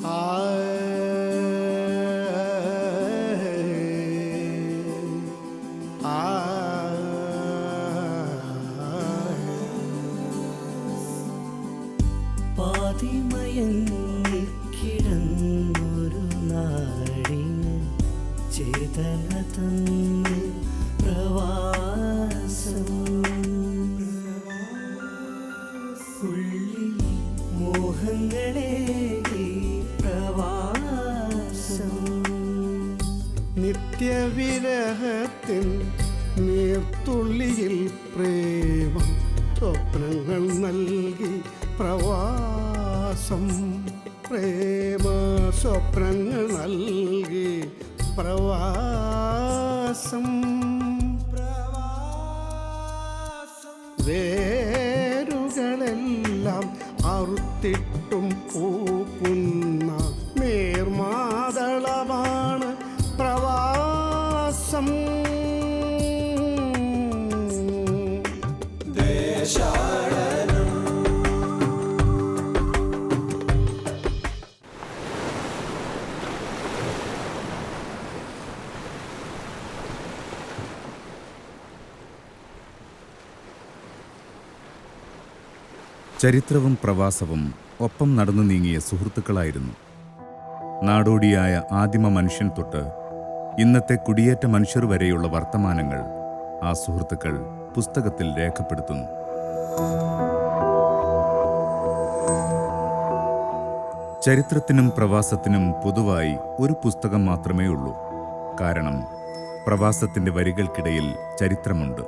പാതിമയങ്ങിക്കിടന്നൊരു നാടിന് ചേതന തന്നു പ്രവാസം, ഉള്ളിൽ മോഹങ്ങളെ പ്രവാസം, നിത്യവിരഹത്തിൻ നീർത്തുള്ളിയിൽ പ്രേമം സ്വപ്നങ്ങൾ നൽകി പ്രവാസം, പ്രേമ സ്വപ്നങ്ങൾ നൽകി പ്രവാസം, വേരുകളെല്ലാം അറുത്തിട്ടും പൂക്കുന്ന നീർമാതളമാണ് പ്രവാസം. ചരിത്രവും പ്രവാസവും ഒപ്പം നടന്നു നീങ്ങിയ സുഹൃത്തുക്കളായിരുന്നു. നാടോടിയായ ആദിമ മനുഷ്യൻ തൊട്ട് ഇന്നത്തെ കുടിയേറ്റ മനുഷ്യർ വരെയുള്ള വർത്തമാനങ്ങൾ ആ സുഹൃത്തുക്കൾ പുസ്തകത്തിൽ രേഖപ്പെടുത്തുന്നു. ചരിത്രത്തിനും പ്രവാസത്തിനും പൊതുവായി ഒരു പുസ്തകം മാത്രമേ ഉള്ളൂ. കാരണം പ്രവാസത്തിൻ്റെ വരികൾക്കിടയിൽ ചരിത്രമുണ്ട്,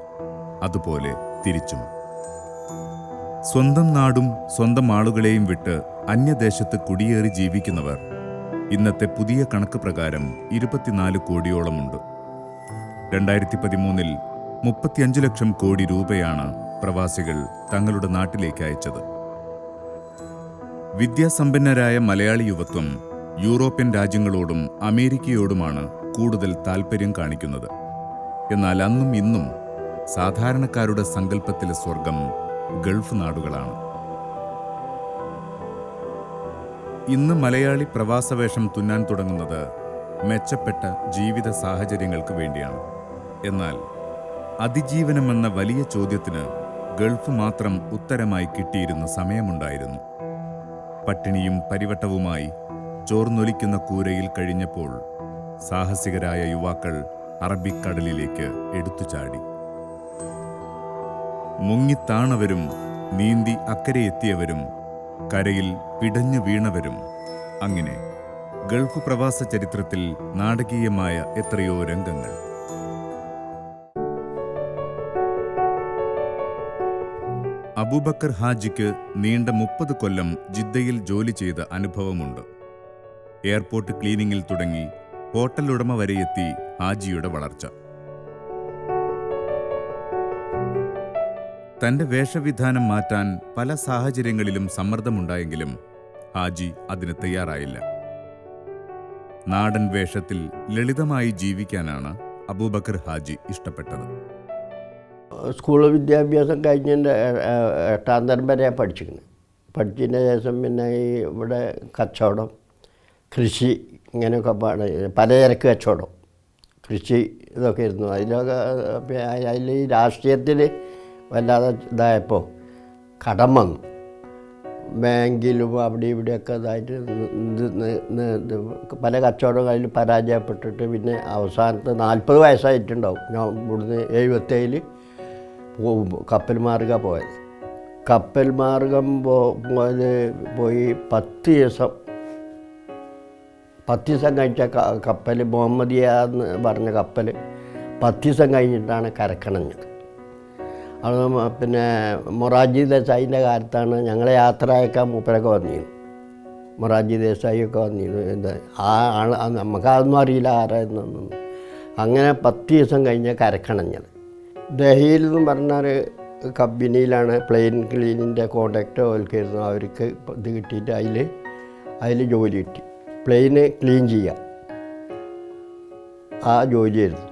അതുപോലെ തിരിച്ചും. സ്വന്തം നാടും സ്വന്തം ആളുകളെയും വിട്ട് അന്യദേശത്ത് കുടിയേറി ജീവിക്കുന്നവർ ഇന്നത്തെ പുതിയ കണക്ക് പ്രകാരം 24 കോടിയോളമുണ്ട്. 2013 35 ലക്ഷം കോടി രൂപയാണ് പ്രവാസികൾ തങ്ങളുടെ നാട്ടിലേക്ക് അയച്ചത്. വിദ്യാസമ്പന്നരായ മലയാളി യുവത്വം യൂറോപ്യൻ രാജ്യങ്ങളോടും അമേരിക്കയോടുമാണ് കൂടുതൽ താൽപ്പര്യം കാണിക്കുന്നത്. എന്നാൽ അന്നും ഇന്നും സാധാരണക്കാരുടെ സങ്കല്പത്തിലെ സ്വർഗം ഗൾഫ് നാടുകളാണ്. ഇന്ന് മലയാളി പ്രവാസവേഷം തുന്നാൻ തുടങ്ങുന്നത് മെച്ചപ്പെട്ട ജീവിത സാഹചര്യങ്ങൾക്ക് വേണ്ടിയാണ്. എന്നാൽ അതിജീവനമെന്ന വലിയ ചോദ്യത്തിന് ഗൾഫ് മാത്രം ഉത്തരമായി കിട്ടിയിരുന്ന സമയമുണ്ടായിരുന്നു. പട്ടിണിയും പരിവട്ടവുമായി ചോർന്നൊലിക്കുന്ന കൂരയിൽ കഴിഞ്ഞപ്പോൾ സാഹസികരായ യുവാക്കൾ അറബിക്കടലിലേക്ക് എടുത്തുചാടി. മുങ്ങിത്താണവരും നീന്തി അക്കരയെത്തിയവരും കരയിൽ പിടഞ്ഞു വീണവരും, അങ്ങനെ ഗൾഫ് പ്രവാസ ചരിത്രത്തിൽ നാടകീയമായ എത്രയോ രംഗങ്ങൾ. അബൂബക്കർ ഹാജിക്ക് നീണ്ട 30 കൊല്ലം ജിദ്ദയിൽ ജോലി ചെയ്ത അനുഭവമുണ്ട്. എയർപോർട്ട് ക്ലീനിങ്ങിൽ തുടങ്ങി ഹോട്ടൽ ഉടമ വരെയെത്തി ഹാജിയുടെ വളർച്ച. തന്റെ വേഷവിധാനം മാറ്റാൻ പല സാഹചര്യങ്ങളിലും സമ്മർദ്ദമുണ്ടായെങ്കിലും ഹാജി അതിന് തയ്യാറായില്ല. നാടൻ വേഷത്തിൽ ലളിതമായി ജീവിക്കാനാണ് അബൂബക്കർ ഹാജി ഇഷ്ടപ്പെട്ടത്. സ്കൂൾ വിദ്യാഭ്യാസം കഴിഞ്ഞതിൻ്റെ 8ാം തരം വരെ പഠിച്ചിരുന്നു. പഠിച്ചതിന് ശേഷം പിന്നെ ഈ ഇവിടെ കച്ചവടം, കൃഷി, ഇങ്ങനെയൊക്കെ പലചരക്ക് കച്ചവടം, കൃഷി ഇതൊക്കെ ആയിരുന്നു. അതിൽ ഈ രാഷ്ട്രീയത്തിൽ വല്ലാതെ ഇതായപ്പോൾ കടം വന്നു. ബാങ്കിലും അവിടെ ഇവിടെയൊക്കെ ഇതായിട്ട് പല കച്ചവടം അതിൽ പരാജയപ്പെട്ടിട്ട് പിന്നെ അവസാനത്തെ 40 വയസ്സായിട്ടുണ്ടാവും. ഞാൻ ഇവിടുന്ന് 77 കപ്പൽ മാർഗ്ഗമാണ് പോയത്. കപ്പൽ മാർഗം പോയി 10 ദിവസം കഴിച്ച കപ്പൽ, മുഹമ്മദിയ എന്ന് പറഞ്ഞ കപ്പൽ 10 ദിവസം കഴിഞ്ഞിട്ടാണ് കരക്കണഞ്ഞത്. അത് പിന്നെ മൊറാർജി ദേശായിൻ്റെ കാലത്താണ് ഞങ്ങളെ യാത്ര അയക്കാൻ മൂപ്പരൊക്കെ വന്നിരുന്നു. മൊറാർജി ദേശായിയൊക്കെ വന്നിരുന്നു. എന്താ നമുക്കതൊന്നും അറിയില്ല ആരായിരുന്നൊന്നും. അങ്ങനെ 10 ദിവസം കഴിഞ്ഞ് കരക്കണഞ്ഞത്. ദഹിയിൽ എന്ന് പറഞ്ഞാൽ കമ്പനിയിലാണ് പ്ലെയിൻ ക്ലീനിൻ്റെ കോൺട്രാക്റ്റ് ഓൽക്കായിരുന്നു. അവർക്ക് ഇത് കിട്ടിയിട്ട് അതിൽ ജോലി കിട്ടി. പ്ലെയിന് ക്ലീൻ ചെയ്യുക, ആ ജോലിയായിരുന്നു.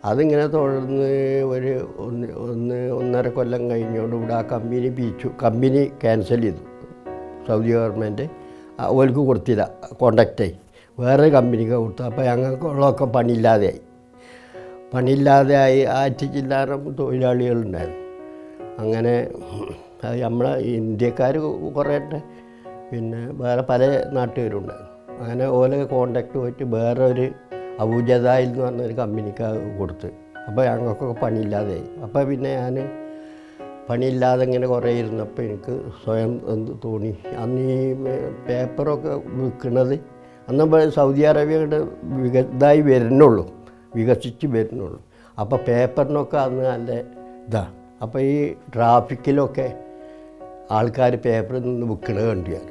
അതിങ്ങനെ തുടർന്ന് ഒരു 1.5 കൊല്ലം കഴിഞ്ഞോണ്ട് ഇവിടെ ആ കമ്പനി കമ്പനി ക്യാൻസൽ ചെയ്തു സൗദി ഗവൺമെൻറ്. ഓർക്ക് കൊടുത്തില്ല, കോണ്ടാക്റ്റായി വേറെ കമ്പനിക്ക് കൊടുത്തു. അപ്പോൾ ഞങ്ങൾക്കുള്ളതൊക്കെ പണിയില്ലാതെയായി. ആറ്റിച്ചില്ലാറും തൊഴിലാളികളുണ്ടായിരുന്നു. അങ്ങനെ അത് നമ്മളെ ഇന്ത്യക്കാർ കുറേ ഉണ്ട്, പിന്നെ വേറെ പല നാട്ടുകാരുണ്ടായിരുന്നു. അങ്ങനെ ഓലെ കോണ്ടാക്ട് പോയിട്ട് വേറെ ഒരു അബൂജദായിൽ എന്ന് പറഞ്ഞൊരു കമ്പനിക്ക് കൊടുത്ത്. അപ്പോൾ ഞങ്ങൾക്കൊക്കെ പണിയില്ലാതെയായി. അപ്പോൾ പിന്നെ ഞാൻ പണിയില്ലാതെ ഇങ്ങനെ കുറേ ഇരുന്നപ്പോൾ എനിക്ക് സ്വയം എന്ത് തോന്നി, അന്ന് ഈ പേപ്പറൊക്കെ വിൽക്കുന്നത് അന്ന് സൗദി അറേബ്യയുടെ വികസിച്ച് വരുന്നുള്ളൂ. അപ്പോൾ പേപ്പറിനൊക്കെ അന്ന് നല്ല ഇതാണ്. അപ്പോൾ ഈ ട്രാഫിക്കിലൊക്കെ ആൾക്കാർ പേപ്പറിൽ നിന്ന് വിൽക്കണത് കണ്ടു ഞാൻ.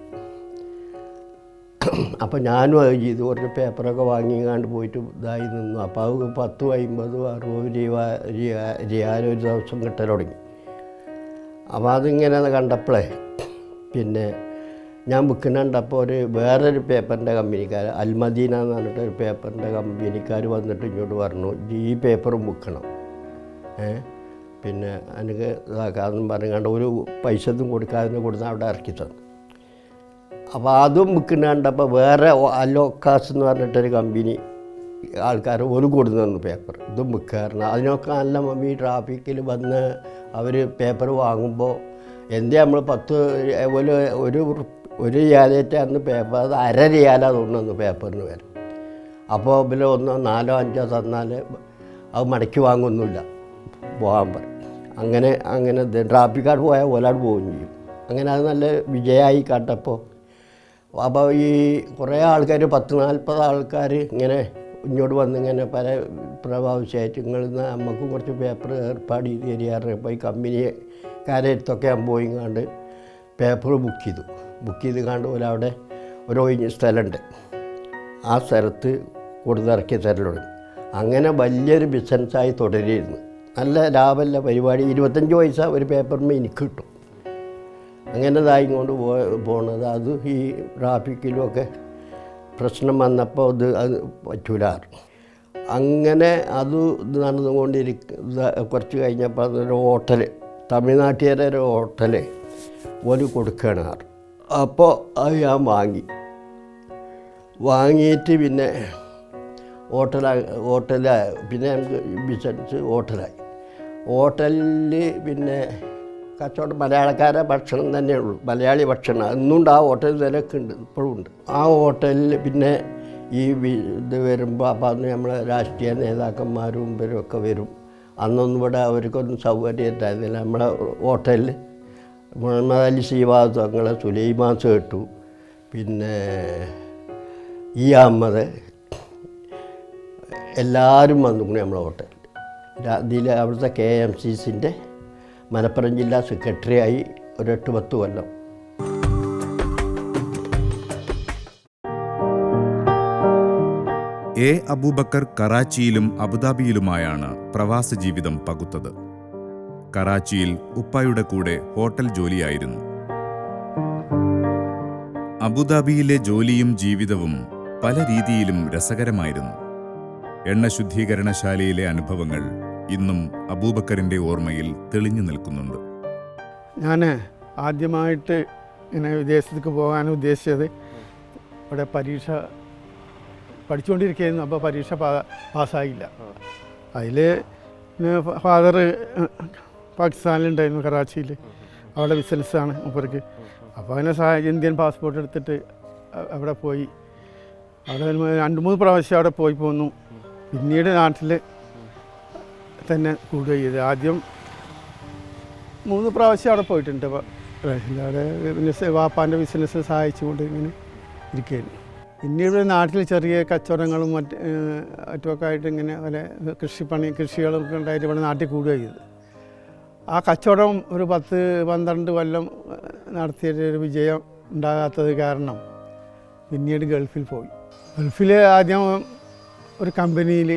അപ്പോൾ ഞാനും അത് ചെയ്തു, കുറച്ച് പേപ്പറൊക്കെ വാങ്ങിക്കാണ്ട് പോയിട്ട് ഇതായി നിന്നു. അപ്പോൾ അത് 10, 50, 60 റിയാൽ ഒരു ദിവസം കിട്ടൽ തുടങ്ങി. അപ്പോൾ അതിങ്ങനെ കണ്ടപ്പോഴേ പിന്നെ ഞാൻ വിൽക്കുന്നുണ്ടപ്പോൾ വേറൊരു പേപ്പറിൻ്റെ കമ്പനിക്കാർ, അൽമദീന എന്ന് പറഞ്ഞിട്ട് ഒരു പേപ്പറിൻ്റെ കമ്പനിക്കാർ വന്നിട്ട് ഇങ്ങോട്ട് പറഞ്ഞു, ഈ പേപ്പറും വിൽക്കണം, പിന്നെ എനിക്ക് ഇതാക്കാമെന്നും പറഞ്ഞുകൊണ്ട് ഒരു പൈസ ഒന്നും കൊടുക്കാതെ കൊടുത്ത് അവിടെ ഇറക്കി തന്നു. അപ്പോൾ അതും വിൽക്കുന്നുണ്ടപ്പോൾ വേറെ അലോക്കാസ് എന്ന് പറഞ്ഞിട്ടൊരു കമ്പനി ആൾക്കാർ ഒരു കൊടുത്തു തന്നു പേപ്പർ, ഇതും വിൽക്കാറുണ്ട്. അതിനൊക്കെ നല്ല ഈ ട്രാഫിക്കിൽ വന്ന് അവർ പേപ്പർ വാങ്ങുമ്പോൾ എന്തേ നമ്മൾ 10 ഒരു റിയാലേറ്റ് അന്ന് പേപ്പർ, അത് 1/2 റിയാലാണ് തോന്നുന്നു പേപ്പറിന് വരും. അപ്പോൾ ഇതിൽ 1, 4, 5 തന്നാൽ അത് മടക്കി വാങ്ങുന്നില്ല, പോകാൻ പറയും. അങ്ങനെ ട്രാഫിക്കാർ പോയാൽ ഒരാൾ പോവുകയും ചെയ്യും. അങ്ങനെ അത് നല്ല വിജയമായി കണ്ടപ്പോൾ അപ്പോൾ ഈ കുറേ ആൾക്കാർ 10-40 ആൾക്കാർ ഇങ്ങനെ ഇങ്ങോട്ട് വന്നിങ്ങനെ പല പ്രാവശ്യമായിട്ട് നമുക്കും കുറച്ച് പേപ്പർ ഏർപ്പാട് ചെയ്ത് തരികയാണ്. അപ്പോൾ ഈ കമ്പനിക്കാരെ അടുത്തൊക്കെ ഞാൻ പോയി കണ്ട് പേപ്പർ ബുക്ക് ചെയ്ത് കണ്ട് പോലെ അവിടെ ഒരു ഒഴിഞ്ഞ സ്ഥലമുണ്ട്, ആ സ്ഥലത്ത് കൊടുത്തിറക്കി തരലുണ്ട്. അങ്ങനെ വലിയൊരു ബിസിനസ്സായി തുടരുന്നു. നല്ല ലാഭമല്ല പരിപാടി. 25 പൈസ ഒരു പേപ്പറിന് എനിക്ക് കിട്ടും. അങ്ങനെ ഇതായിക്കൊണ്ട് പോണത്. അത് ഈ ട്രാഫിക്കിലുമൊക്കെ പ്രശ്നം വന്നപ്പോൾ അത് പറ്റൂലാറ്. അങ്ങനെ അത് കുറച്ച് കഴിഞ്ഞപ്പോൾ അതൊരു ഹോട്ടൽ, തമിഴ്നാട്ടുകാരെ ഒരു ഹോട്ടൽ ഒരു കൊടുക്കുകയാണ്. അപ്പോൾ അത് ഞാൻ വാങ്ങിയിട്ട് പിന്നെ ഹോട്ടലായി. പിന്നെ നമുക്ക് ബിസിനസ് ഹോട്ടലിൽ പിന്നെ കച്ചവടം മലയാളക്കാരെ ഭക്ഷണം തന്നെയുള്ളൂ, മലയാളി ഭക്ഷണം അന്നുണ്ട്. ആ ഹോട്ടലിൽ വിലയൊക്കെ ഉണ്ട്, ഇപ്പോഴും ഉണ്ട്. ആ ഹോട്ടലിൽ പിന്നെ ഈ ഇത് വരുമ്പോൾ അപ്പോൾ അന്ന് നമ്മളെ രാഷ്ട്രീയ നേതാക്കന്മാരും ഇവരൊക്കെ വരും. അന്നൊന്നും ഇവിടെ അവർക്കൊന്നും സൗകര്യം ഉണ്ടായിരുന്നില്ല. നമ്മളെ ഹോട്ടലിൽ മുഹമ്മദ് അലി സീവാദ് തങ്ങളെ, സുലൈമാൻ സേട്ടു, പിന്നെ ഈ അഹമ്മദ്, എല്ലാവരും വന്നു നമ്മളെ ഹോട്ടലിൽ. ഇതിൽ അവിടുത്തെ KMCCൻ്റെ മലപ്പുറം ജില്ലാ സെക്രട്ടറി ആയി ഒരു 8-10 കൊല്ലം. അബൂബക്കർ കറാച്ചിയിലും അബുദാബിയിലുമായാണ് പ്രവാസ ജീവിതം പകുത്തത്. കറാച്ചിയിൽ ഉപ്പായുടെ കൂടെ ഹോട്ടൽ ജോലിയായിരുന്നു. അബുദാബിയിലെ ജോലിയും ജീവിതവും പല രീതിയിലും രസകരമായിരുന്നു. എണ്ണ ശുദ്ധീകരണശാലയിലെ അനുഭവങ്ങൾ ഇന്നും അബൂബക്കറിൻ്റെ ഓർമ്മയിൽ തെളിഞ്ഞു നിൽക്കുന്നുണ്ട്. ഞാൻ ആദ്യമായിട്ട് ഇങ്ങനെ വിദേശത്തേക്ക് പോകാൻ ഉദ്ദേശിച്ചത് ഇവിടെ പരീക്ഷ പഠിച്ചുകൊണ്ടിരിക്കുകയായിരുന്നു. അപ്പോൾ പരീക്ഷ പാസ്സായില്ല. അതിൽ ഫാദർ പാകിസ്ഥാനിലുണ്ടായിരുന്നു, കറാച്ചിയിൽ. അവിടെ ബിസിനസ്സാണ് മൂപ്പർക്ക്. അപ്പോൾ അങ്ങനെ ഇന്ത്യൻ പാസ്പോർട്ട് എടുത്തിട്ട് അവിടെ പോയി. അവിടെ 2-3 പ്രാവശ്യം അവിടെ പോന്നു. പിന്നീട് നാട്ടിൽ തന്നെ കൂടുക ചെയ്ത്. ആദ്യം 3 പ്രാവശ്യം അവിടെ പോയിട്ടുണ്ട്. അവിടെ വാപ്പാൻ്റെ ബിസിനസ് സഹായിച്ചുകൊണ്ട് ഇങ്ങനെ ഇരിക്കുകയായിരുന്നു. പിന്നീട് നാട്ടിൽ ചെറിയ കച്ചവടങ്ങളും മറ്റുമൊക്കെ ആയിട്ട് ഇങ്ങനെ വല്ല കൃഷികളൊക്കെ ഉണ്ടായിട്ട് ഇവിടെ നാട്ടിൽ കൂടുക ചെയ്ത്. ആ കച്ചവടം ഒരു 10-12 കൊല്ലം നടത്തിയൊരു വിജയം ഉണ്ടാകാത്തത് കാരണം പിന്നീട് ഗൾഫിൽ പോയി. ഗൾഫിൽ ആദ്യം ഒരു കമ്പനിയിൽ,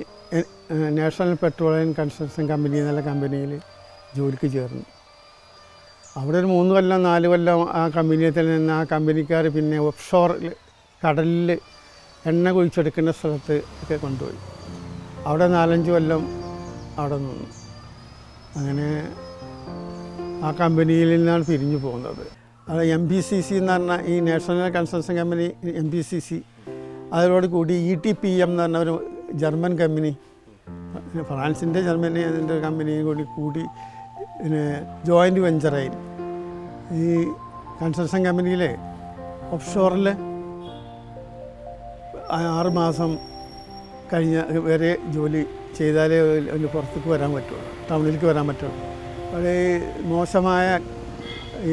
നാഷണൽ പെട്രോളിയം കൺസ്ട്രക്ഷൻ കമ്പനി എന്നുള്ള കമ്പനിയിൽ ജോലിക്ക് ചേർന്നു. അവിടെ ഒരു 3 കൊല്ലം 4 കൊല്ലം ആ കമ്പനിയിൽ നിന്ന് ആ കമ്പനിക്കാർ പിന്നെ ഓഫ്ഷോറിൽ കടലിൽ എണ്ണ കുഴിച്ചെടുക്കുന്ന സ്ഥലത്ത് ഒക്കെ കൊണ്ടുപോയി. അവിടെ 4-5 കൊല്ലം അവിടെ നിന്നു. അങ്ങനെ ആ കമ്പനിയിൽ നിന്നാണ് പിരിഞ്ഞു പോകുന്നത്. അത് MBCC എന്ന് പറഞ്ഞാൽ ഈ നാഷണൽ കൺസ്ട്രക്ഷൻ കമ്പനി MBCC, അതോട് കൂടി ETPM എന്ന് പറഞ്ഞ ഒരു ജർമ്മൻ കമ്പനി, ഫ്രാൻസിൻ്റെ ജർമ്മനി അതിൻ്റെ കമ്പനിയും കൂടി പിന്നെ ജോയിൻറ്റ് വെഞ്ചറായി ഈ കൺസ്ട്രക്ഷൻ കമ്പനിയിലെ ഓഫ്ഷോറിൽ 6 മാസം കഴിഞ്ഞ വരെ ജോലി ചെയ്താലേ അതിന് പുറത്തേക്ക് വരാൻ പറ്റുള്ളൂ, ടൗണിലേക്ക് വരാൻ പറ്റുള്ളൂ. വളരെ മോശമായ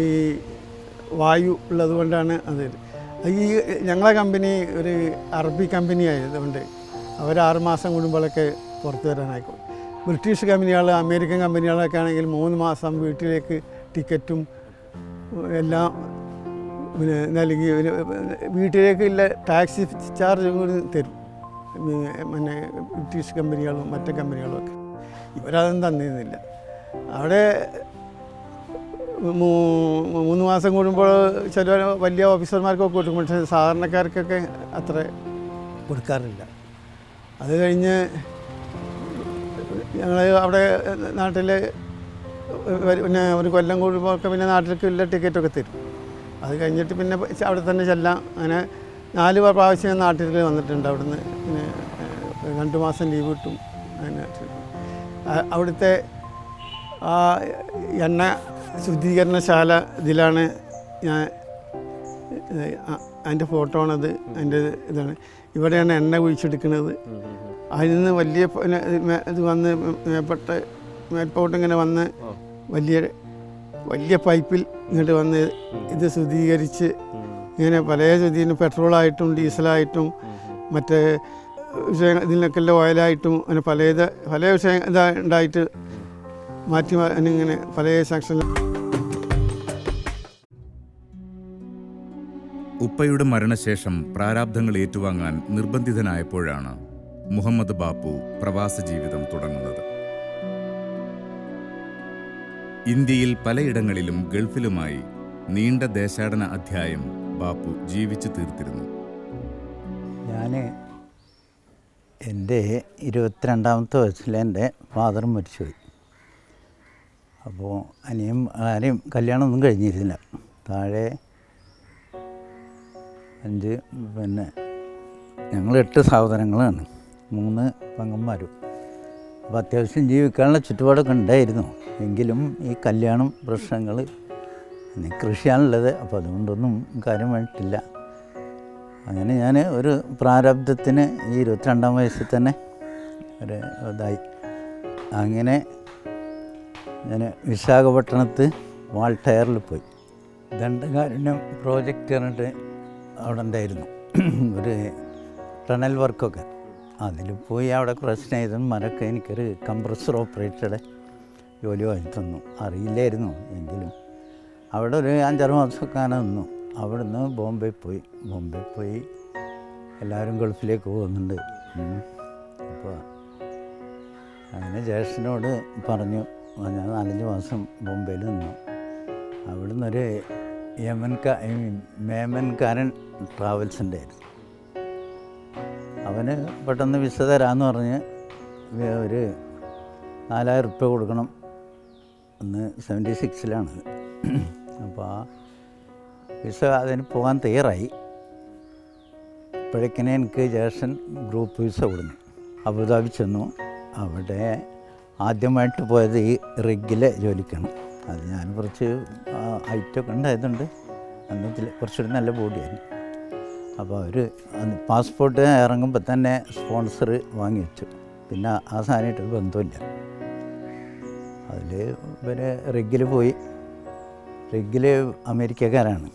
ഈ വായു ഉള്ളത് കൊണ്ടാണ് അത്. ഈ ഞങ്ങളെ കമ്പനി ഒരു അറബി കമ്പനി ആയതുകൊണ്ട് അവർ 6 മാസം കൂടുമ്പോഴൊക്കെ പുറത്ത് വരാനായിക്കോളും. ബ്രിട്ടീഷ് കമ്പനികൾ, അമേരിക്കൻ കമ്പനികളൊക്കെ ആണെങ്കിൽ 3 മാസം വീട്ടിലേക്ക് ടിക്കറ്റും എല്ലാം പിന്നെ നൽകി വീട്ടിലേക്കുള്ള ടാക്സി ചാർജ് കൂടി തരും. പിന്നെ ബ്രിട്ടീഷ് കമ്പനികളും മറ്റു കമ്പനികളും ഒക്കെ ഇവരതൊന്നും തന്നിരുന്നില്ല. അവിടെ 3 മാസം കൂടുമ്പോൾ ചില വലിയ ഓഫീസർമാർക്കൊക്കെ കൊടുക്കും, പക്ഷേ സാധാരണക്കാർക്കൊക്കെ അത്ര കൊടുക്കാറില്ല. അത് കഴിഞ്ഞ് ഞങ്ങൾ അവിടെ നാട്ടിൽ പിന്നെ ഒരു കൊല്ലം കൂടുമ്പോഴൊക്കെ പിന്നെ നാട്ടിലേക്കുള്ള ടിക്കറ്റൊക്കെ തരും. അത് കഴിഞ്ഞിട്ട് പിന്നെ അവിടെ തന്നെ ചെല്ലാം. അങ്ങനെ 4 പ്രാവശ്യം ഞാൻ നാട്ടിൽ വന്നിട്ടുണ്ട്. അവിടുന്ന് പിന്നെ 2 മാസം ലീവ് കിട്ടും. അങ്ങനെ അവിടുത്തെ ആ എണ്ണ ശുദ്ധീകരണശാല ഇതിലാണ് ഞാൻ, അതിൻ്റെ ഫോട്ടോ ആണത്, അതിൻ്റെ ഇതാണ്. ഇവിടെയാണ് എണ്ണ കുഴിച്ചെടുക്കുന്നത്. അതിൽ നിന്ന് വലിയ ഇത് വന്ന് മേൽപോട്ട് ഇങ്ങനെ വന്ന് വലിയ പൈപ്പിൽ ഇങ്ങോട്ട് വന്ന് ഇത് ശുദ്ധീകരിച്ച് ഇങ്ങനെ പല ശുദ്ധീകരണം, പെട്രോളായിട്ടും ഡീസലായിട്ടും മറ്റേ വിഷയം ഇതിനൊക്കെ ഓയിലായിട്ടും അങ്ങനെ പല വിഷയം ഉണ്ടായിട്ട് മാറ്റി ഇങ്ങനെ പല സെക്ഷനിൽ. ഉപ്പയുടെ മരണശേഷം പ്രാരാബ്ധങ്ങൾ ഏറ്റുവാങ്ങാൻ നിർബന്ധിതനായപ്പോഴാണ് മുഹമ്മദ് ബാപ്പു പ്രവാസ ജീവിതം തുടങ്ങുന്നത്. ഇന്ത്യയിൽ പലയിടങ്ങളിലും ഗൾഫിലുമായി നീണ്ട ദേശാടന അധ്യായം ബാപ്പു ജീവിച്ചു തീർത്തിരുന്നു. ഞാൻ എൻ്റെ 22ാമത്തെ വയസ്സിൽ എൻ്റെ ഫാദർ മരിച്ചുപോയി. അപ്പോൾ ആരെയും കല്യാണമൊന്നും കഴിഞ്ഞിരുന്നില്ല. താഴെ 5 പിന്നെ ഞങ്ങൾ 8 സഹോദരങ്ങളാണ്, 3 പെങ്ങന്മാരും. അപ്പോൾ അത്യാവശ്യം ജീവിക്കാനുള്ള ചുറ്റുപാടൊക്കെ ഉണ്ടായിരുന്നു. എങ്കിലും ഈ കല്യാണം പ്രശ്നങ്ങൾ, പിന്നെ കൃഷിയാണുള്ളത്, അപ്പോൾ അതുകൊണ്ടൊന്നും കാര്യമായിട്ടില്ല. അങ്ങനെ ഞാൻ ഒരു പ്രാരബ്ധത്തിന് ഈ 22ാം വയസ്സിൽ തന്നെ ഒരു ഇതായി. അങ്ങനെ ഞാൻ വിശാഖപട്ടണത്ത് വാൾട്ടയറിൽ പോയി. ദണ്ഡകാരുണ്യം പ്രോജക്റ്റ് പറഞ്ഞിട്ട് അവിടെ ഉണ്ടായിരുന്നു ഒരു ടണൽ വർക്കൊക്കെ. അതിൽ പോയി അവിടെ പ്രശ്നം ചെയ്തും മരൊക്കെ എനിക്കൊരു കംപ്രസർ ഓപ്പറേറ്ററുടെ ജോലി വാങ്ങി തന്നു. അറിയില്ലായിരുന്നു, എങ്കിലും അവിടെ ഒരു 5-6 മാസമൊക്കെ ഞാൻ നിന്നു. അവിടുന്ന് ബോംബെ പോയി എല്ലാവരും ഗൾഫിലേക്ക് പോകുന്നുണ്ട്. അപ്പോൾ അങ്ങനെ ജ്യേഷ്ഠനോട് പറഞ്ഞു, ഞാൻ 4-5 മാസം ബോംബെയിൽ നിന്നു. അവിടുന്നൊരു മേമൻകാരൻ ട്രാവൽസ് ഉണ്ടായിരുന്നു. അവന് പെട്ടെന്ന് വിസ തരാമെന്ന് പറഞ്ഞ് ഒരു 4000 റുപ്യ കൊടുക്കണം. അന്ന് 76-ലാണത്. അപ്പോൾ ആ വിസ അതിന് പോകാൻ തയ്യാറായി. ഇപ്പോഴേക്കിനെ എനിക്ക് ജ്യേഷ്ഠൻ ഗ്രൂപ്പ് വിസ കൊടുന്നു. അബുദാബി ചെന്നു. അവിടെ ആദ്യമായിട്ട് പോയത് ഈ റിഗിലെ ജോലിക്കാണ്. അത് ഞാൻ കുറച്ച് ഹൈറ്റൊക്കെ ഉണ്ടായതുകൊണ്ട് അന്നത്തിൽ കുറച്ചുകൂടി നല്ല ബോഡിയായിരുന്നു. അപ്പോൾ അവർ പാസ്പോർട്ട് ഇറങ്ങുമ്പോൾ തന്നെ സ്പോൺസർ വാങ്ങി വെച്ചു. പിന്നെ ആ സാധനമായിട്ടൊരു ബന്ധമില്ല. അതിൽ ഇവരെ റിഗിൽ പോയി. റിഗിൽ അമേരിക്കക്കാരാണ്.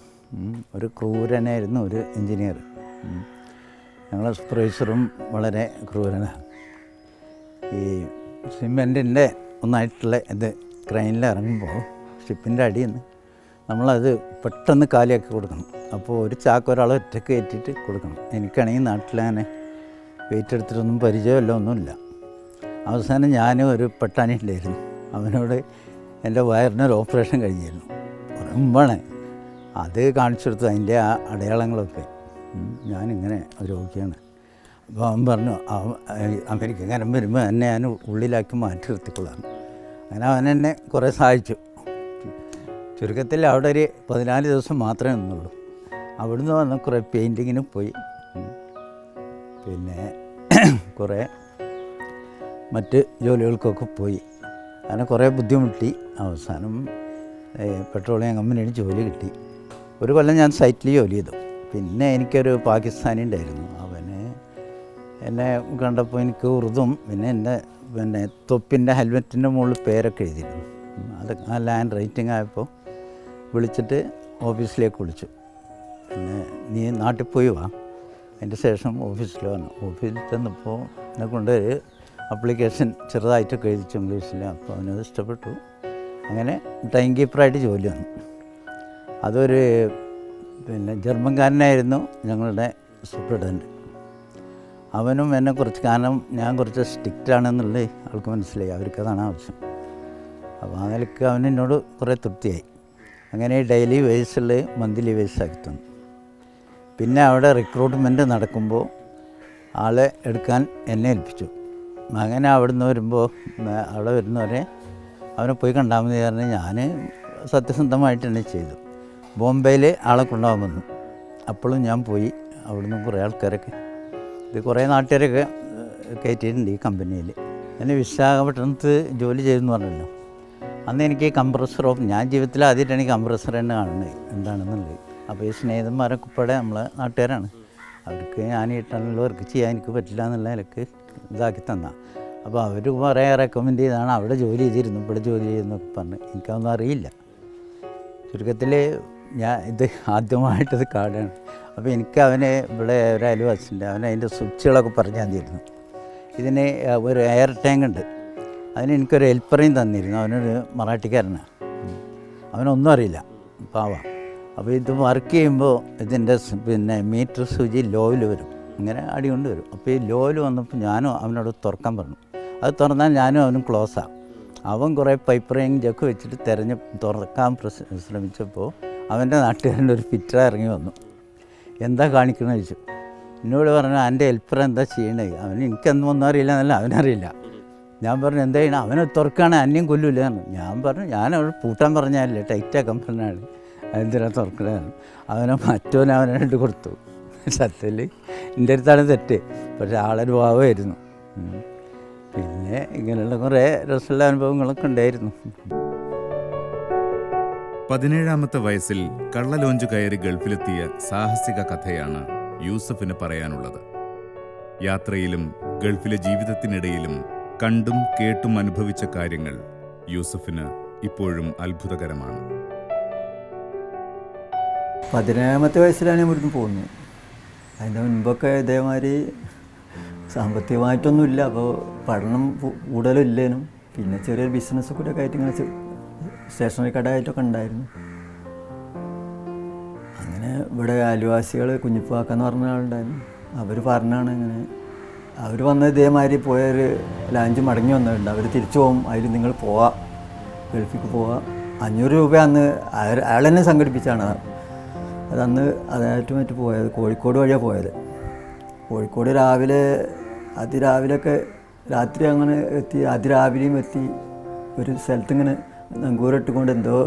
ഒരു ക്രൂരനായിരുന്നു ഒരു എൻജിനീയർ. ഞങ്ങളെ സൂപ്പർവൈസറും വളരെ ക്രൂരനാണ്. ഈ സിമെൻറ്റിൻ്റെ ഒന്നായിട്ടുള്ള ഇത് ക്രെയിനിൽ ഇറങ്ങുമ്പോൾ ഷിപ്പിൻ്റെ അടിയിൽ നിന്ന് നമ്മളത് പെട്ടെന്ന് കാലിയാക്കി കൊടുക്കണം. അപ്പോൾ ഒരു ചാക്ക് ഒരാൾ ഒറ്റയ്ക്ക് കയറ്റിയിട്ട് കൊടുക്കണം. എനിക്കാണെങ്കിൽ നാട്ടിലങ്ങനെ വെയിറ്റ് എടുത്തിട്ടൊന്നും പരിചയമല്ല, ഒന്നുമില്ല. അവസാനം ഞാനും ഒരു പട്ടാണിയില്ലായിരുന്നു. അവനോട് എൻ്റെ വയറിനൊരു ഓപ്പറേഷൻ കഴിഞ്ഞിരുന്നു. മുമ്പാണ് അത് കാണിച്ചു കൊടുത്തു, അതിൻ്റെ ആ അടയാളങ്ങളൊക്കെ. ഞാനിങ്ങനെ രോഗിയാണ്. അപ്പോൾ അവൻ പറഞ്ഞു, അമേരിക്കക്കാരൻ വരുമ്പോൾ എന്നെ ഞാൻ ഉള്ളിലാക്കി മാറ്റി നിർത്തിക്കൊള്ളാം. അങ്ങനെ അവൻ എന്നെ കുറേ സഹായിച്ചു. ചുരുക്കത്തിൽ അവിടെ ഒരു 14 ദിവസം മാത്രമേ നിന്നുള്ളൂ. അവിടുന്ന് വന്ന് കുറേ പെയിൻറ്റിങ്ങിന് പോയി, പിന്നെ കുറേ മറ്റ് ജോലികൾക്കൊക്കെ പോയി. അങ്ങനെ കുറേ ബുദ്ധിമുട്ടി. അവസാനം പെട്രോളിയം കമ്പനിയിൽ ജോലി കിട്ടി. ഒരു കൊല്ലം ഞാൻ സൈറ്റിൽ ജോലി ചെയ്തു. പിന്നെ എനിക്കൊരു പാകിസ്ഥാനി ഉണ്ടായിരുന്നു. അവന് എന്നെ കണ്ടപ്പോൾ എനിക്ക് ഉറുദും പിന്നെ തൊപ്പിൻ്റെ ഹെൽമെറ്റിൻ്റെ മുകളിൽ പേരൊക്കെ എഴുതിയിരുന്നു. അത് ആ ലാൻഡ് റൈറ്റിംഗ് ആയപ്പോൾ വിളിച്ചിട്ട് ഓഫീസിലേക്ക് വിളിച്ചു. പിന്നെ നീ നാട്ടിൽ പോയി വാ. അതിൻ്റെ ശേഷം ഓഫീസിൽ വന്നു. ഓഫീസിൽ ചെന്നപ്പോൾ എന്നെ കൊണ്ട് അപ്ലിക്കേഷൻ ചെറുതായിട്ടൊക്കെ എഴുതിച്ചു ഇംഗ്ലീഷിൽ. അപ്പോൾ അവനത് ഇഷ്ടപ്പെട്ടു. അങ്ങനെ ടൈം കീപ്പറായിട്ട് ജോലി വന്നു. അതൊരു പിന്നെ ജർമ്മൻകാരനായിരുന്നു ഞങ്ങളുടെ സൂപ്രണ്ടൻറ്റ്. അവനും എന്നെ കുറച്ച്, കാരണം ഞാൻ കുറച്ച് സ്ട്രിക്റ്റാണെന്നുള്ളത് ആൾക്ക് മനസ്സിലായി. അവർക്കതാണ് ആവശ്യം. അപ്പോൾ ആ നിലയ്ക്ക് അവൻ എന്നോട് കുറേ തൃപ്തിയായി. അങ്ങനെ ഡെയിലി വേഴ്സുള്ള മന്ത്ലി വേഴ്സാക്കി തന്നു. പിന്നെ അവിടെ റിക്രൂട്ട്മെൻറ്റ് നടക്കുമ്പോൾ ആളെ എടുക്കാൻ എന്നെ ഏൽപ്പിച്ചു. അങ്ങനെ അവിടുന്ന് വരുമ്പോൾ അവിടെ വരുന്നവരെ അവനെ പോയി കണ്ടാൽ മതി പറഞ്ഞ് ഞാൻ സത്യസന്ധമായിട്ട് തന്നെ ചെയ്തു. ബോംബെയിൽ ആളെ കൊണ്ടുപോകാൻ വന്നു. അപ്പോഴും ഞാൻ പോയി. അവിടുന്ന് കുറേ ആൾക്കാരൊക്കെ, ഇത് കുറേ നാട്ടുകാരൊക്കെ കയറ്റിയിട്ടുണ്ട് ഈ കമ്പനിയിൽ. എന്നെ വിശാഖപട്ടണത്ത് ജോലി ചെയ്തെന്ന് പറഞ്ഞല്ലോ. അന്ന് എനിക്ക് കംപ്രസർ ഓഫ്, ഞാൻ ജീവിതത്തിൽ ആദ്യമായിട്ടാണ് ഈ കംപ്രസർ തന്നെ കാണുന്നത് എന്താണെന്നുള്ളത്. അപ്പോൾ ഈ സ്നേഹിതന്മാരൊക്കെ ഉൾപ്പെടെ നമ്മളെ നാട്ടുകാരാണ്. അവർക്ക് ഞാൻ ഈ ടണൽ വർക്ക് ചെയ്യാൻ എനിക്ക് പറ്റില്ല എന്നുള്ള നിലക്ക് ഇതാക്കി തന്നാൽ. അപ്പോൾ അവർ കുറേ റെക്കമെൻഡ് ചെയ്താണ് അവിടെ ജോലി ചെയ്തിരുന്നു, ഇവിടെ ജോലി ചെയ്യുന്നൊക്കെ പറഞ്ഞ്. എനിക്കതൊന്നും അറിയില്ല. ചുരുക്കത്തിൽ ഞാൻ ഇത് ആദ്യമായിട്ടത് കാണുകയാണ്. അപ്പോൾ എനിക്ക് അവനെ ഇവിടെ ഒരു അയൽവാസിയുണ്ട്, അവൻ അതിൻ്റെ സ്വിച്ചുകളൊക്കെ പറഞ്ഞു തന്നിരുന്നു. ഇതിന് ഒരു എയർ ടാങ്ക് ഉണ്ട്, അതിന് എനിക്കൊരു ഹെൽപ്പറേയും തന്നിരുന്നു. അവനൊരു മറാഠിക്കാരനാണ്, അവനൊന്നും അറിയില്ല, പാവാം. അപ്പോൾ ഇത് വർക്ക് ചെയ്യുമ്പോൾ ഇതിൻ്റെ പിന്നെ മീറ്റർ സൂചി ലോയിൽ വരും, ഇങ്ങനെ അടികൊണ്ട് വരും. അപ്പോൾ ഈ ലോയിൽ വന്നപ്പോൾ ഞാനും അവനോട് തുറക്കാൻ പറഞ്ഞു. അത് തുറന്നാൽ ഞാനും അവനും ക്ലോസാണ്. അവൻ കുറേ പൈപ്പ് റേഞ്ചൊക്കെ വെച്ചിട്ട് തുറക്കാൻ ശ്രമിച്ചപ്പോൾ അവൻ്റെ നാട്ടുകാരൻ്റെ ഒരു ഫിറ്റർ ഇറങ്ങി വന്നു. എന്താ കാണിക്കണമെന്ന് ചോദിച്ചു. എന്നോട് പറഞ്ഞു എൻ്റെ ഹെൽപ്പർ എന്താ ചെയ്യണത്. അവന് എനിക്കൊന്നും അറിയില്ല എന്നല്ല, അവനറിയില്ല. ഞാൻ പറഞ്ഞു എന്താ ചെയ്യണം, അവനെ തുറക്കുകയാണ് അന്യം കൊല്ലില്ല എന്ന്. ഞാൻ പറഞ്ഞു ഞാനവിടെ പൂട്ടാൻ പറഞ്ഞാലേ, ടൈറ്റാക്കാൻ പറഞ്ഞാണ്, എന്തിനാ തുറക്കണതാണ്. അവനെ കൊടുത്തു. സത്യത്തിൽ എൻ്റെ അടുത്താണ് തെറ്റ്, പക്ഷേ ആളൊരു ഭാവമായിരുന്നു. പിന്നെ ഇങ്ങനെയുള്ള കുറേ രസമുള്ള അനുഭവങ്ങളൊക്കെ ഉണ്ടായിരുന്നു. 17-ാമത്തെ വയസ്സിൽ കള്ളലോഞ്ച് കയറി ഗൾഫിലെത്തിയ സാഹസിക കഥയാണ് യൂസഫിന് പറയാനുള്ളത്. യാത്രയിലും ഗൾഫിലെ ജീവിതത്തിനിടയിലും കണ്ടും കേട്ടും അനുഭവിച്ച കാര്യങ്ങൾ യൂസഫിന് ഇപ്പോഴും അത്ഭുതകരമാണ്. 17-ാമത്തെ വയസ്സിലാണ് ഇവിടുന്ന് പോകുന്നത്. അതിൻ്റെ മുൻപൊക്കെ ഇതേമാതിരി സാമ്പത്തികമായിട്ടൊന്നുമില്ല, അപ്പോൾ പഠനം കൂടുതലില്ലേനും, പിന്നെ ചെറിയൊരു ബിസിനസ് കൂടെ ആയിട്ട് ഇങ്ങനെ സ്റ്റേഷനറി കടയായിട്ടൊക്കെ ഉണ്ടായിരുന്നു. അങ്ങനെ ഇവിടെ അയൽവാസികൾ കുഞ്ഞിപ്പാക്കെന്ന് പറഞ്ഞ ആളുണ്ടായിരുന്നു. അവർ പറഞ്ഞാണ് ഇങ്ങനെ, അവർ വന്ന് ഇതേമാതിരി പോയൊരു ലാഞ്ച് മടങ്ങി വന്നിട്ടുണ്ട്. അവർ തിരിച്ചു പോകും, അതിൽ നിങ്ങൾ പോവാം, ഗൾഫിക്ക് പോവാം. 500 രൂപ അന്ന് അയാൾ തന്നെ സംഘടിപ്പിച്ചാണ്. അതന്ന് അതായിട്ട് മറ്റു പോയത് കോഴിക്കോട് വഴിയാണ് പോയത്. കോഴിക്കോട് അതിരാവിലെയൊക്കെ രാത്രി അങ്ങനെ എത്തി, അതിരാവിലെയും എത്തി ഒരു സ്ഥലത്തിങ്ങനെ നങ്കൂരിട്ടുകൊണ്ട് എന്തോ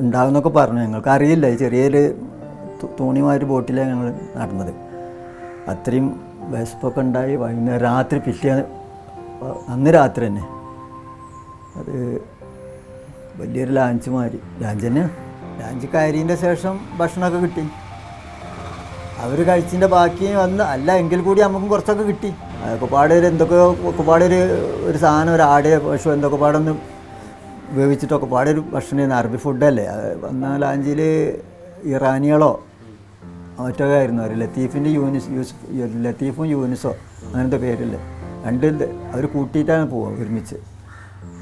ഉണ്ടാകുമെന്നൊക്കെ പറഞ്ഞു. ഞങ്ങൾക്ക് അറിയില്ല, ചെറിയൊരു തോണിമാര് ബോട്ടിലാണ് ഞങ്ങൾ നടന്നത്. അത്രയും വിശപ്പൊക്കെ ഉണ്ടായി. വൈകുന്നേരം രാത്രി പിറ്റേന്ന് അന്ന് രാത്രി തന്നെ അത് വലിയൊരു ലാഞ്ച് തന്നെ. ലാഞ്ച് കയറിയതിൻ്റെ ശേഷം ഭക്ഷണമൊക്കെ കിട്ടി. അവർ കഴിച്ചതിൻ്റെ ബാക്കി വന്ന്, അല്ല എങ്കിൽ കൂടി നമുക്കും കുറച്ചൊക്കെ കിട്ടി. ഒക്കെപ്പാട് ഒരു സാധനം, ഒരു ആട് പശു എന്തൊക്കെ പാടൊന്ന് വേവിച്ചിട്ടൊക്കെ പാടൊരു ഭക്ഷണം, അറബി ഫുഡല്ലേ. വന്ന ലാഞ്ചിൽ ഇറാനികളോ മറ്റൊക്കെ ആയിരുന്നു. അവർ ലത്തീഫും യൂനിസോ അങ്ങനത്തെ പേരില്ലേ, അവർ കൂട്ടിയിട്ടാണ് പോവുക ഒരുമിച്ച്.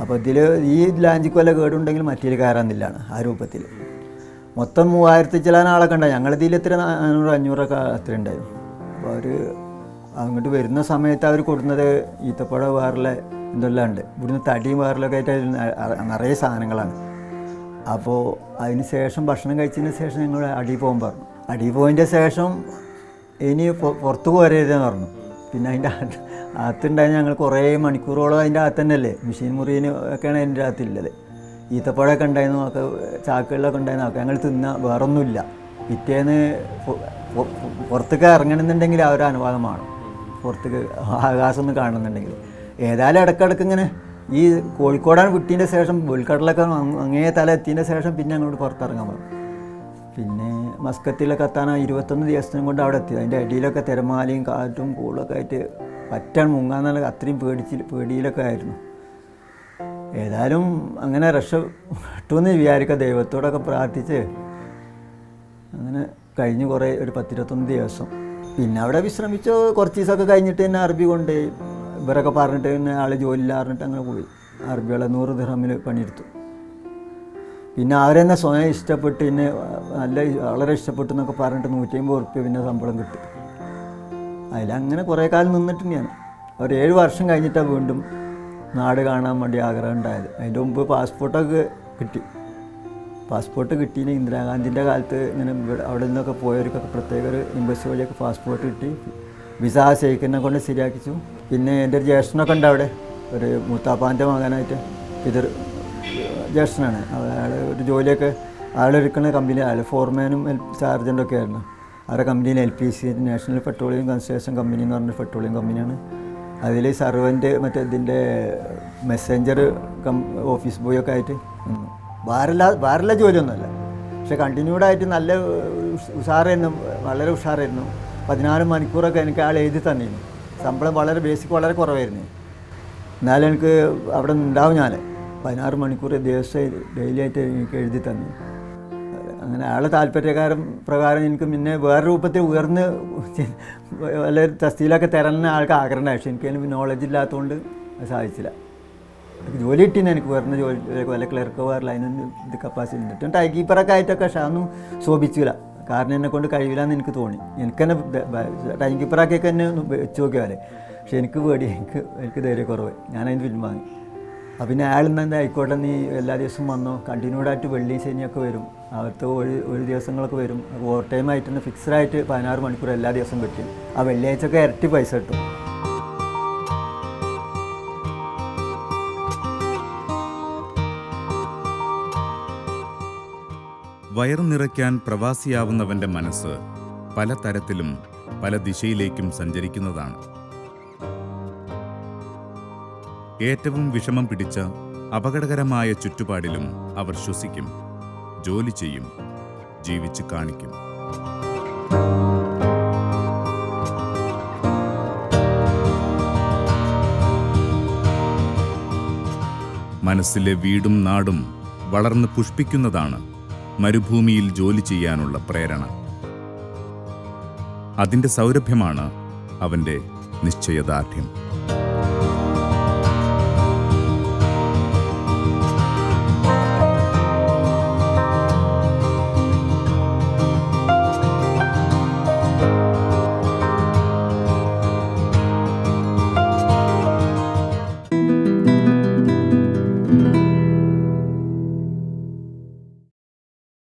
അപ്പോൾ ഇതിൽ ഈ ലാഞ്ചിക്ക് വല്ല കേടുണ്ടെങ്കിൽ മറ്റേ കയറാന്നില്ലാണ് ആ രൂപത്തിൽ. മൊത്തം 3000 ചിലാൻ ആളൊക്കെ ഉണ്ടായി. ഞങ്ങളിതിൽ എത്ര 400-500 അത്ര ഉണ്ടായിരുന്നു. അപ്പോൾ അവർ അങ്ങോട്ട് വരുന്ന സമയത്ത് അവർ കൊടുക്കുന്നത് ഈത്തപ്പഴം വേറെ എന്തെല്ലാം ഉണ്ട്, ഇവിടുന്ന് തടിയും വേറെയൊക്കെ ആയിട്ട് നിറയെ സാധനങ്ങളാണ്. അപ്പോൾ അതിന് ശേഷം ഭക്ഷണം കഴിച്ചതിന് ശേഷം ഞങ്ങൾ അടിയിൽ പോകാൻ പറഞ്ഞു. അടിയിൽ പോയതിൻ്റെ ശേഷം ഇനി പുറത്ത് പോരരുതെന്ന് പറഞ്ഞു. പിന്നെ അതിൻ്റെ അകത്തുണ്ടായി ഞങ്ങൾ കുറേ മണിക്കൂറോളം അതിൻ്റെ അകത്ത് തന്നെയല്ലേ, മെഷീൻ മുറിയിന് ഒക്കെയാണ് അതിൻ്റെ അകത്തുള്ളത്. ഈത്തപ്പഴമൊക്കെ ഉണ്ടായിരുന്നു, ഒക്കെ ചാക്കുകളിലൊക്കെ ഉണ്ടായിരുന്നു, ഒക്കെ ഞങ്ങൾ തിന്ന വേറൊന്നുമില്ല. പിറ്റേന്ന് പുറത്തേക്ക് ഇറങ്ങണമെന്നുണ്ടെങ്കിൽ ആ ഒരു അനുവാദം വേണം, പുറത്തേക്ക് ആകാശം ഒന്ന് കാണുന്നുണ്ടെങ്കിൽ. ഏതായാലും ഇടയ്ക്കിടയ്ക്ക് ഇങ്ങനെ ഈ കോഴിക്കോടാണ് വിട്ടതിൻ്റെ ശേഷം ഉൾക്കടലൊക്കെ അങ്ങേ തല എത്തിയതിൻ്റെ ശേഷം പിന്നെ അങ്ങോട്ട് പുറത്തിറങ്ങാൻ പറഞ്ഞു. പിന്നെ മസ്കത്തിലൊക്കെ എത്താൻ 21 ദിവസത്തിനും കൊണ്ട് അവിടെ എത്തി. അതിൻ്റെ അടിയിലൊക്കെ തിരമാലയും കാറ്റും കൂളൊക്കെ ആയിട്ട് പറ്റാൻ മുങ്ങാന്നുള്ള അത്രയും പേടിയിലൊക്കെ ആയിരുന്നു. ഏതായാലും അങ്ങനെ രക്ഷപ്പെട്ടു വിചാരിക്കുക, ദൈവത്തോടൊക്കെ പ്രാർത്ഥിച്ച് അങ്ങനെ കഴിഞ്ഞ് കുറേ ഒരു 10-21 ദിവസം. പിന്നെ അവിടെ വിശ്രമിച്ചു. കുറച്ച് ദിവസമൊക്കെ കഴിഞ്ഞിട്ട് തന്നെ അറബി കൊണ്ട് ഇവരൊക്കെ പറഞ്ഞിട്ട് പിന്നെ ആൾ ജോലിയില്ല പറഞ്ഞിട്ട് അങ്ങനെ പോയി. അറബികളെ 100 ദിർഹമിൽ പണിയെടുത്തു. പിന്നെ അവരെന്നെ സ്വയം ഇഷ്ടപ്പെട്ട് പിന്നെ വളരെ ഇഷ്ടപ്പെട്ടു എന്നൊക്കെ പറഞ്ഞിട്ട് 150 ഉറുപ്പ്യ പിന്നെ ശമ്പളം കിട്ടും. അതിലങ്ങനെ കുറേ കാലം നിന്നിട്ടുണ്ട് ഞാൻ. ഒരു 7 വർഷം കഴിഞ്ഞിട്ടാണ് വീണ്ടും നാട് കാണാൻ വേണ്ടി ആഗ്രഹം ഉണ്ടായത്. അതിൻ്റെ മുമ്പ് പാസ്പോർട്ടൊക്കെ കിട്ടി. പാസ്പോർട്ട് കിട്ടിയിന് ഇന്ദിരാഗാന്ധിൻ്റെ കാലത്ത് ഇങ്ങനെ അവിടെ നിന്നൊക്കെ പോയവർക്കൊക്കെ പ്രത്യേക ഒരു എംബസി വഴിയൊക്കെ പാസ്പോർട്ട് കിട്ടി. വിസ ഷെയ്ഖിനെ കൊണ്ട് ശരിയാക്കിച്ചു. പിന്നെ എൻ്റെ ഒരു ജ്യേഷ്ഠനൊക്കെ ഉണ്ട് അവിടെ, ഒരു മൂത്താപ്പാൻ്റെ മകനായിട്ട്. ഇത് ജ്യേഷ്ഠനാണ്. അയാൾ ഒരു ജോലിയൊക്കെ അയാളൊരുക്കുന്ന കമ്പനി, അയാൾ ഫോർമാനും ചാർജൻ്റൊക്കെ ആയിരുന്നു. അവരുടെ കമ്പനിയിൽ LPC national petroleum construction company എന്ന് പറഞ്ഞ പെട്രോളിയം കമ്പനിയാണ്. അതിൽ സർവൻ്റ് മറ്റേ ഇതിൻ്റെ മെസ്സഞ്ചർ ഓഫീസ് ബോയ് ഒക്കെ ആയിട്ട് നിന്നു. വേറെല്ല ജോലിയൊന്നുമല്ല, പക്ഷെ കണ്ടിന്യൂഡായിട്ട് നല്ല ഉഷാറായിരുന്നു, വളരെ ഉഷാറായിരുന്നു. 14 മണിക്കൂറൊക്കെ എനിക്ക് ആൾ എഴുതി തന്നിരുന്നു. ശമ്പളം വളരെ ബേസിക് വളരെ കുറവായിരുന്നു. എന്നാലും എനിക്ക് അവിടെ ഉണ്ടാവും. ഞാൻ 16 മണിക്കൂർ ദിവസം ഡെയിലി ആയിട്ട് എനിക്ക് എഴുതി തന്നു. അങ്ങനെ ആളെ പ്രകാരം എനിക്ക് പിന്നെ വേറെ രൂപത്തിൽ ഉയർന്ന് വല്ല തസ്തിയിലൊക്കെ തരുന്ന ആൾക്ക് ആഗ്രഹം. പക്ഷേ എനിക്കതിന് നോളജ് ഇല്ലാത്തതുകൊണ്ട് അത് സാധിച്ചില്ല. ജോലി കിട്ടിയെന്ന് എനിക്ക് വേറെ ജോലി വല്ല ക്ലർക്ക് വേറെ അതിനൊന്നും ഇത് കപ്പാസിറ്റി ഉണ്ട്. എന്നിട്ട് ടൈ കീപ്പറൊക്കെ ആയിട്ടൊക്കെ പക്ഷേ അതൊന്നും ശോഭിച്ചില്ല. കാരണം എന്നെ കൊണ്ട് കഴിയില്ല എന്ന് എനിക്ക് തോന്നി. എനിക്ക് തന്നെ ടൈം കീപ്പറാക്കിയൊക്കെ എന്നെ വെച്ച് നോക്കിയാലേ, പക്ഷേ എനിക്ക് പേടി, എനിക്ക് ധൈര്യക്കുറവ്. ഞാനതിന് പിൻവാങ്ങി. അപ്പം പിന്നെ അയാൾ എന്താ ആയിക്കോട്ടെ, നീ എല്ലാ ദിവസവും വന്നോ, കണ്ടിന്യൂഡായിട്ട് വെള്ളി ശനിയൊക്കെ വരും, അവിടുത്തെ ഒരു ദിവസങ്ങളൊക്കെ വരും. ഓവർ ടൈം ആയിട്ട് തന്നെ ഫിക്സഡായിട്ട് 16 മണിക്കൂർ എല്ലാ ദിവസവും കിട്ടും. ആ വെള്ളിയാഴ്ചയൊക്കെ ഇരട്ടി പൈസ കിട്ടും. വയറു നിറയ്ക്കാൻ പ്രവാസിയാവുന്നവൻ്റെ മനസ്സ് പല തരത്തിലും പല ദിശയിലേക്കും സഞ്ചരിക്കുന്നതാണ്. ഏറ്റവും വിഷമം പിടിച്ച അപകടകരമായ ചുറ്റുപാടിലും അവർ ശ്വസിക്കും, ജോലി ചെയ്യും, ജീവിച്ച് കാണിക്കും. മനസ്സിലെ വീടും നാടും വളർന്ന് പുഷ്പിക്കുന്നതാണ് മരുഭൂമിയിൽ ജോലി ചെയ്യാനുള്ള പ്രേരണ. അതിൻ്റെ സൗരഭ്യമാണ് അവൻ്റെ നിശ്ചയദാർഢ്യം.